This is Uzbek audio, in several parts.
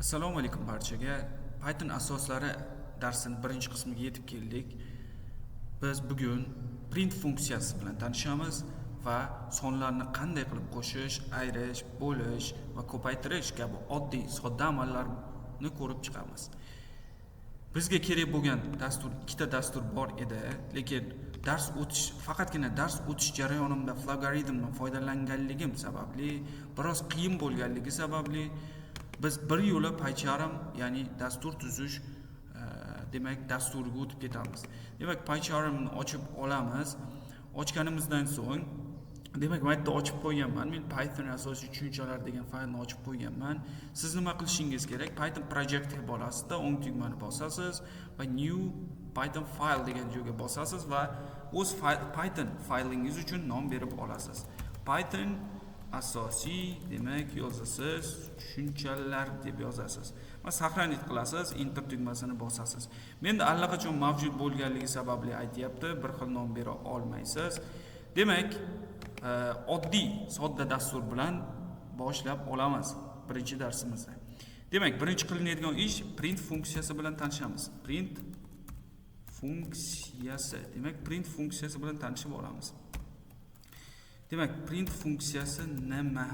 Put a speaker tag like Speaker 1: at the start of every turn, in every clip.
Speaker 1: Assalomu alaykum barchaga. Python asoslari darsining birinchi qismiga yetib keldik. Biz bugun print funksiyasi bilan tanishamiz va sonlarni qanday qilib qo'shish, ayirish, bo'lish va ko'paytirish kabi oddiy sodda amallarni ko'rib chiqamiz. Bizga kerak bo'lgan ikkita dastur bor edi, lekin faqatgina dars o'tish jarayonimda logaritmdan foydalanganligim sababli, biroz qiyin bo'lganligi sababli biz bir yo'la PyCharm, ya'ni dastur tuzish demak dasturiga o'tib ketamiz. Demak PyCharmni ochib olamiz. Ochganimizdan so'ng demak bu yerda ochib qo'yganman. Men Python asosiy tushunchalar degan faylni ochib qo'yganman. Siz nima qilishingiz kerak? Python project tab olasizda o'ng tugmani bosasiz va new Python file degan joyga bosasiz va o'z Python faylingiz uchun nom berib olasiz. Python asosiy demak yozasiz, tushunchalar deb yozasiz. Va saqlanib qilasiz, enter tugmasini bosasiz. Menda allaqachon mavjud bo'lganligi sababli aytayapti, bir xil nom bera olmaysiz. Demak, oddiy sodda dastur bilan boshlab olamiz birinchi darsimizda. Demak, birinchi qilinadigan ish print funksiyasi bilan tanishamiz. Print funksiyasi. Demak, print funksiyasi bilan tanishib olamiz. Demak, print funksiyasi nima?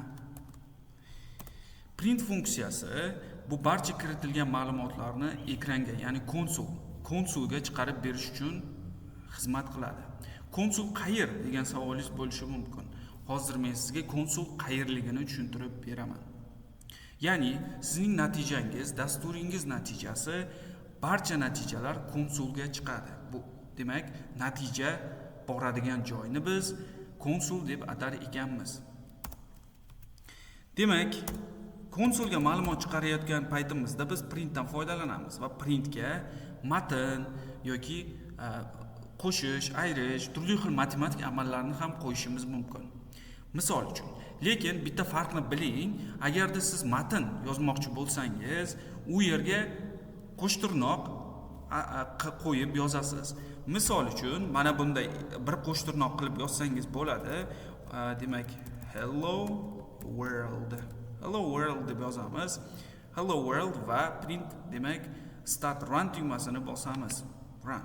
Speaker 1: Print funksiyasi bu barcha kiritilgan ma'lumotlarni ekranga, ya'ni konsulga chiqarib berish uchun xizmat qiladi. Konsul qayer degan savolingiz bo'lishi mumkin. Hozir men sizga konsul qayerligini tushuntirib beraman. Ya'ni sizning natijangiz, dasturingiz natijasi, barcha natijalar konsulga chiqadi. Bu demak, natija boradigan joyni biz konsul deb atar ekanmiz. Demak, konsulga ma'lumot chiqarayotgan paytimizda biz printdan foydalanamiz va printga matn yoki qo'shish, ayirish, turli xil matematik amallarni ham qo'yishimiz mumkin. Misol uchun, lekin bitta farqni biling, agarda siz matn yozmoqchi bo'lsangiz, u yerga qo'shtirnoq qo'yib yozasiz. Misol uchun, mana bunday bir qo'shtirnoq qilib yozsangiz bo'ladi. Demak, hello world deb yozamiz. Hello world va print demak start run tugmasini bosamiz. Run.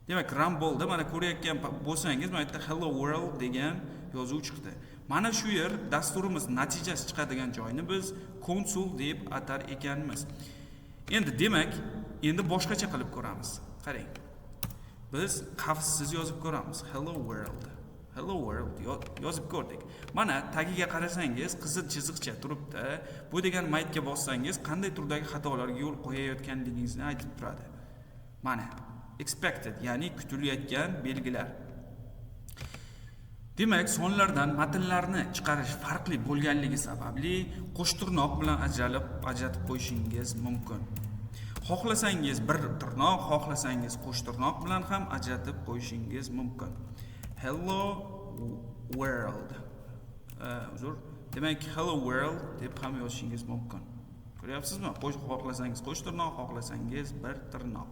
Speaker 1: Demak, run bo'ldi. Mana ko'rayotgan bo'lsangiz, mana yerda hello world degan yozuv chiqdi. Mana shu yer dasturimiz natijasi chiqadigan joyni biz konsul deb atar ekanmiz. Endi demak, endi boshqacha qilib ko'ramiz. Qarang. Biz qavssiz yozib ko'ramiz. Hello world yozib ko'rdik. Mana tagiga qarasangiz qizil chiziqcha turibdi. Bu degan maytga bossangiz qanday turdagi xatolarga yo'l qo'yayotganligingizni aytib turadi. Mana expected, ya'ni kutilayotgan belgilar. Demak, sonlardan matnlarni chiqarish farqli bo'lganligi sababli qo'shtirnoq bilan ajratib qo'yishingiz mumkin. Xohlasangiz bir tirnoq, xohlasangiz qo'shtirnoq bilan ham ajratib qo'yishingiz mumkin. Hello world. Demak, hello world deb ham yozishingiz mumkin. Ko'ryapsizmi? Xohlasangiz qo'shtirnoq, xohlasangiz bir tirnoq.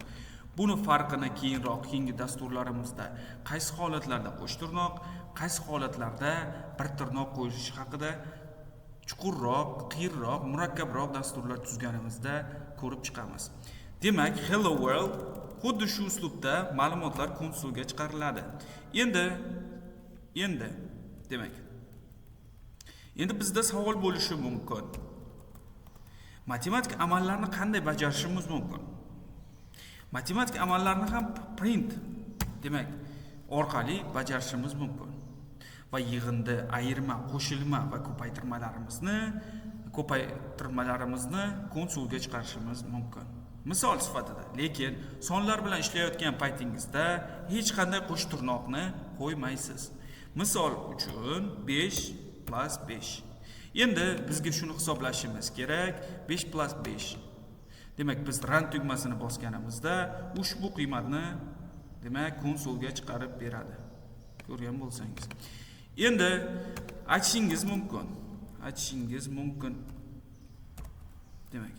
Speaker 1: Buni farqini keyingi dasturlarimizda qaysi holatlarda qo'shtirnoq, qaysi holatlarda bir tirnoq qo'yish haqida chuqurroq, qiyinroq, murakkabroq dasturlar tuzganimizda ko'rib chiqamiz. Demak, hello world xuddi shu uslubda ma'lumotlar konsulga chiqariladi. Endi demak. Endi bizda savol bo'lishi mumkin. Matematik amallarni qanday bajarishimiz mumkin? Matematik amallarni ham print demak orqali bajarishimiz mumkin. Va yig'indi, ayirma, qo'shilma va ko'paytirmalarimizni konsulga chiqarishimiz mumkin. Misol sifatida, lekin sonlar bilan ishlayotgan paytingizda hech qanday qo'shtirnoqni qo'ymaysiz. Misol uchun 5 + 5. Endi bizga shuni hisoblashimiz kerak. 5 + 5. Demak, biz run tugmasini bosganimizda ushbu qiymatni demak konsulga chiqarib beradi. Ko'rgan bo'lsangiz. Endi aytishingiz mumkin. Demak,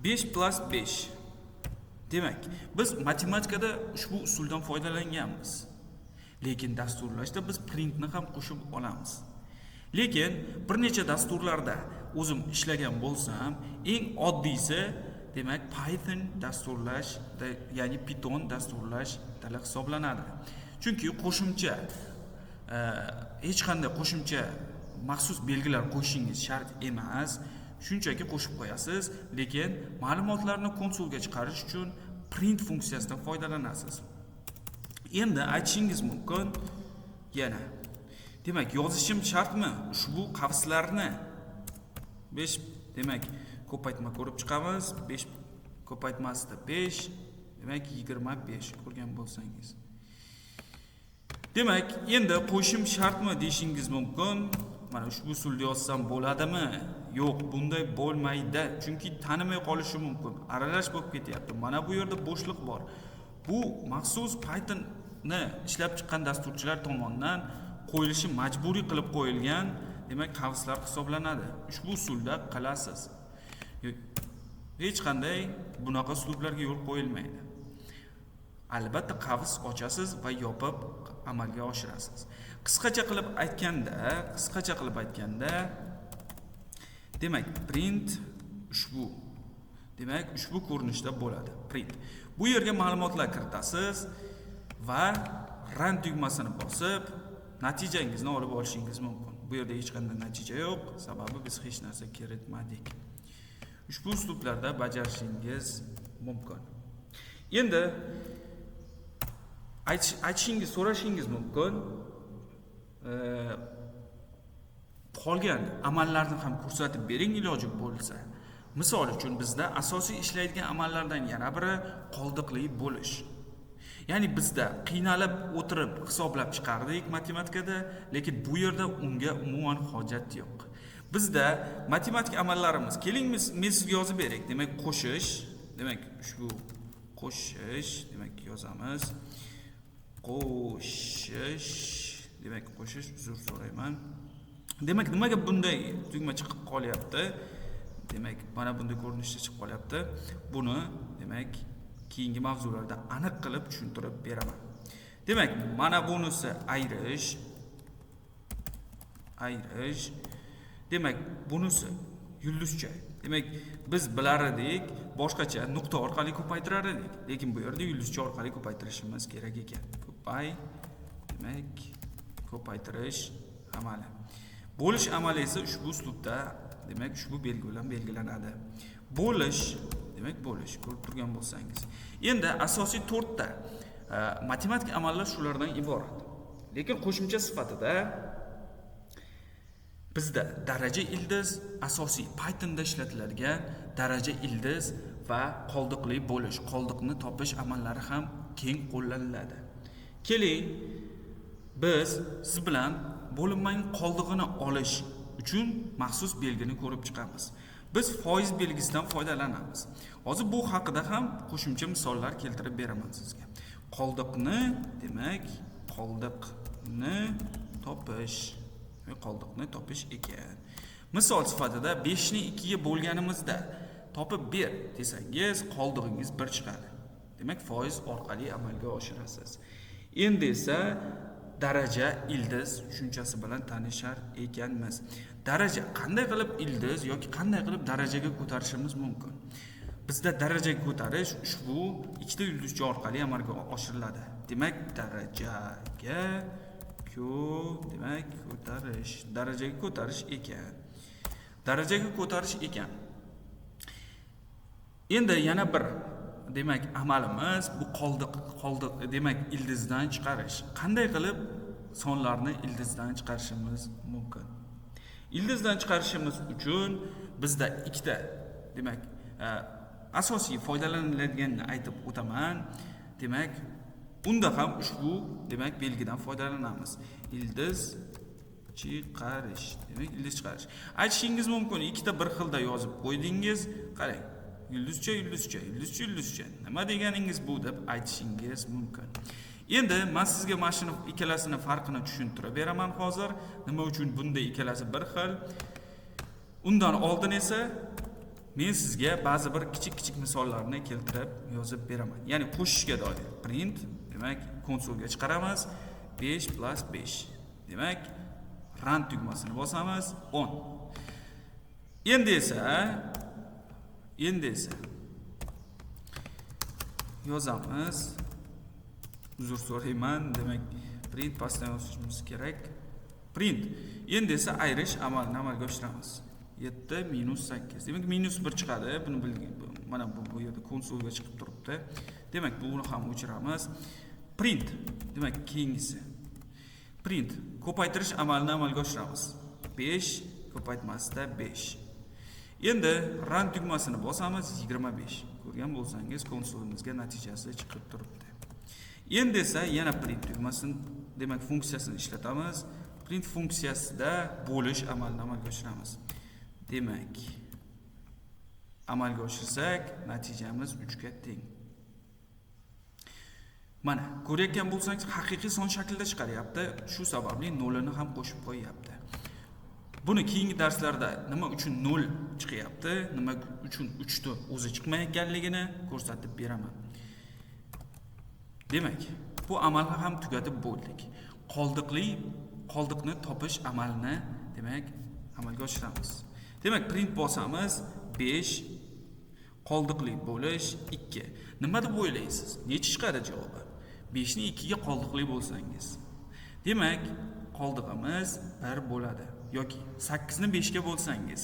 Speaker 1: 5 + 5. Demak, biz matematikada ushbu usuldan foydalanganmiz. Lekin dasturlashda biz printni ham qo'shib olamiz. Lekin bir necha dasturlarda o'zim ishlagan bo'lsam, eng oddiysi demak Python dasturlash, ya'ni Python dasturlash tili hisoblanadi. Chunki qo'shimcha hech qanday qo'shimcha maxsus belgilar qo'shishingiz shart emas. Shunchaki qo'shib qo'yasiz, lekin ma'lumotlarni konsolga chiqarish uchun print funksiyasidan foydalanasiz. Endi aytishingiz mumkin, yana demak, yozishim shartmi? Ushbu qavslarni 5 demak ko'paytma ko'rib chiqamiz. 5 ko'paytmasida 5, demak 25 ko'rgan bo'lsangiz. Demak, endi qo'shim shartmi deyishingiz mumkin. Mana ushbu usulda yozsam bo'ladimi? Yo'q, bunday bo'lmaydi. Chunki tanimay qolishi mumkin. Aralash bo'lib ketyapti. Mana bu yerda bo'shliq bor. Bu maxsus Pythonni ishlab chiqqan dasturchilar tomonidan qo'yilishi majburiy qilib qo'yilgan, demak, qavslar hisoblanadi. Ushbu usulda qilasiz. Hech qanday bunaqa uslublarga yo'l qo'yilmaydi. Albatta qavs ochasiz va yopib amalga oshirasiz. Qisqacha qilib aytganda, demak, print ushbu ko'rinishda bo'ladi. Print. Bu yerga ma'lumotlar kiritasiz va run tugmasini bosib, natijangizni olib olishingiz mumkin. Bu yerda hech qanday natija yo'q, sababi biz hech narsa kiritmadik. Ushbu uslublarda bajarishingiz mumkin. Endi so'rashingiz mumkin, qolgan amallarni ham ko'rsatib bering iloji bo'lsa. Misol uchun bizda asosiy ishlaydigan amallardan yana biri qoldiqli bo'lish. Ya'ni bizda qiynalib o'tirib hisoblab chiqardik matematikada, lekin bu yerda unga umuman hojat yo'q. Bizda matematik amallarimiz, keling men sizga yozib beray. Demak, qo'shish, demak, ushbu qo'shish, demak, yozamiz. Qo'shish, uzr so'rayman. Demak, nimaga bunday tugma chiqib qolyapti? Demak, mana bunday ko'rinishda chiqib qolyapti. Buni, demak, keyingi mavzularda aniq qilib tushuntirib beraman. Demak, mana bunisi ayirish. Demak, bunisi yulduzcha. Demak, biz bilar edik, boshqacha nuqta orqali ko'paytirar edik, lekin bu yerda yulduzcha orqali ko'paytirishimiz kerak ekan. Demak, ko'paytirish amali. Bo'lish amali esa ushbu uslubda, demak, ushbu belgi bilan belgilanadi. Bo'lish, demak, bo'lish ko'rib turgan bo'lsangiz. Endi asosiy 4 ta matematik amallar shulardan iborat. Lekin qo'shimcha sifatida bizda daraja ildiz asosiy Pythonda ishlatiladigan daraja ildiz va qoldiqli bo'lish, qoldiqni topish amallari ham keng qo'llaniladi. Keling, biz siz bilan bo'linmaning qoldig'ini olish uchun maxsus belgini ko'rib chiqamiz. Biz foiz belgisidan foydalanamiz. Hozir bu haqida ham qo'shimcha misollar keltirib beraman sizga. Qoldiqni, demak, qoldiqni topish ekan. Misol sifatida 5 ni 2 ga bo'lganimizda topib ber desangiz, qoldig'ingiz 1 chiqadi. Demak, foiz orqali amalga oshirasiz. Endi esa daraja ildiz tushunchasi bilan tanishar ekanmiz. Daraja qanday qilib ildiz yoki qanday qilib darajaga ko'tarishimiz mumkin? Bizda darajaga ko'tarish ushbu ikkita yulduzcha orqali amalga oshiriladi. Demak, darajaga ko'tarish ekan. Endi yana bir demak amalimiz bu qoldiq demak ildizdan chiqarish. Qanday qilib sonlarni ildizdan chiqarishimiz mumkin? Ildizdan chiqarishimiz uchun bizda ikkita demak asosiy foydalaniladiganini aytib o'taman. Demak, unda ham ushbu demak belgidan foydalanamiz. Ildiz chiqarish. Demak, ildiz chiqarish. Aytishingiz mumkin, ikkita bir xilda yozib qo'ydingiz. Qarang. Yulduzcha. Nima deganingiz bu deb aytishingiz mumkin. Endi men sizga mana shuni ikkalasini farqini tushuntirib beraman hozir. Nima uchun bunday ikkalasi bir xil? Undan oldin esa men sizga ba'zi bir kichik misollarni keltirib yozib beraman. Ya'ni qo'shishga doir. Print, demak, konsolga chiqaramiz. 5 + 5. Demak, run tugmasini bosamiz 10. Endi esa yozamiz. Uzr so'rayman, demak print pastdan yozishimiz kerak. Print. Endi esa ayirish amalini amalga oshiramiz. 7 minus 8. Demak minus 1 chiqadi. Buni bilgan. Mana bu yerda konsolga chiqib turibdi. Demak buni ham o'chiramiz. Print. Demak keyingisi. Print. Ko'paytirish amalini amalga oshiramiz. 5 ko'paytmasida 5. Endi run tugmasini bosamiz 25. Ko'rgan bo'lsangiz konsolimizga natijasi chiqib turibdi. Endi esa yana print tugmasini, demak funksiyasini ishlatamiz. Print funksiyasida bo'lish amalini amalga oshiramiz. Demak amalga oshirsak natijamiz 3 ga teng. Mana ko'rayotgan bo'lsangiz haqiqiy son shaklida chiqaryapti. Shu sababli 0 ni ham qo'shib qo'yapti. Buni keyingi darslarda nima uchun 0 chiqyapti, nima uchun 3 ni o'zi chiqmayotganligini ko'rsatib beraman. Demak, bu amalni ham tugatib bo'ldik. Qoldiqni topish amalini demak amalga oshiramiz. Demak, print bosamiz 5 qoldiqli bo'lish 2. Nima deb o'ylaysiz? Necha chiqadi javobi? 5 ni 2 ga qoldiqli bo'lsangiz. Demak, qoldig'imiz 1 bo'ladi yoki 8 ni 5 ga bo'lsangiz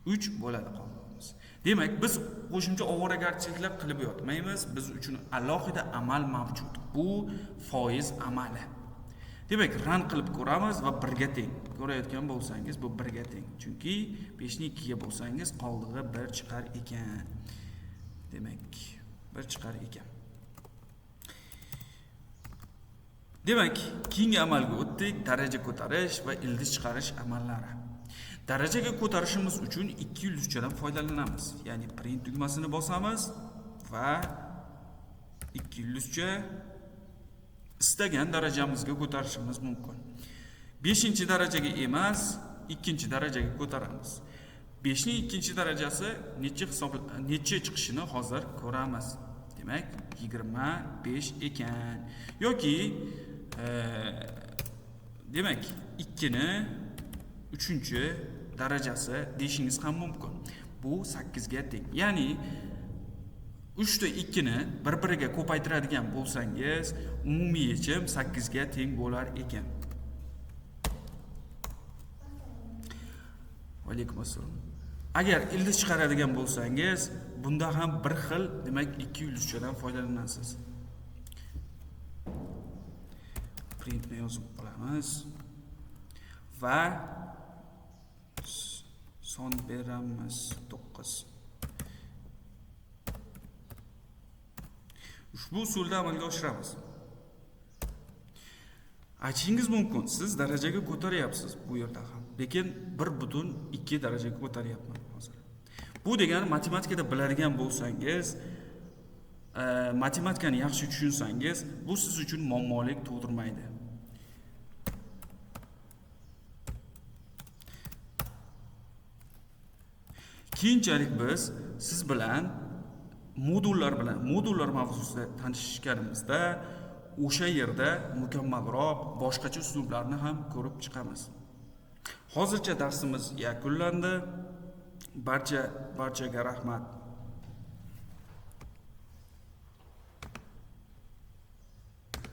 Speaker 1: 3 bo'ladi qoldig'imiz. Demak, biz qo'shimcha ovoragarchiliklar qilib yotmaymiz. Biz uchun alohida amal mavjud. Bu foiz amali. Demak, run qilib ko'ramiz va 1 ga teng. Ko'rayotgan bo'lsangiz bu 1 ga teng. Chunki 5 ni 2 ga bo'lsangiz qoldig'i 1 chiqar ekan. Demak, 1 chiqar ekan. Demak, keyingi amalga o'tdik. Daraja ko'tarish va ildiz chiqarish amallari. Darajaga ko'tarishimiz uchun ikki yulduzchadan foydalanamiz. Ya'ni print tugmasini bosamiz va ikki yulduzcha istagan darajamizga ko'tarishimiz mumkin. 5-darajaga emas, 2-darajaga ko'taramiz. 5 ning 2-darajasi necha chiqishini hozir ko'ramiz. Demak, 25 ekan. Yoki demak, 2 ni 3-darajasi deyishingiz ham mumkin. Bu 8 ga teng. Ya'ni 3 ta 2 ni bir-biriga ko'paytiradigan bo'lsangiz, umumiy yechim 8 ga teng bo'lar ekan. Alaykum assalom. Agar ildiz chiqaradigan bo'lsangiz, bunda ham bir xil, demak, ikki yulduzchadan foydalanasiz. Printni yozib olamiz va son beramiz 9. Ushbu usulda amalga oshiramiz. Aytishingiz mumkin, siz darajaga ko'taryapsiz bu yerda ham. Lekin 1.2 darajaga ko'taryapman hozir. Bu degani matematikada biladigan bo'lsangiz, matematikani yaxshi tushunsangiz, bu siz uchun muammolik tug'dirmaydi. Keyinchalik biz siz bilan modullar mavzusida tanishganimizda o'sha yerda mukammalroq boshqacha uslublarni ham ko'rib chiqamiz. Hozircha darsimiz yakunlandi. Barchaga rahmat.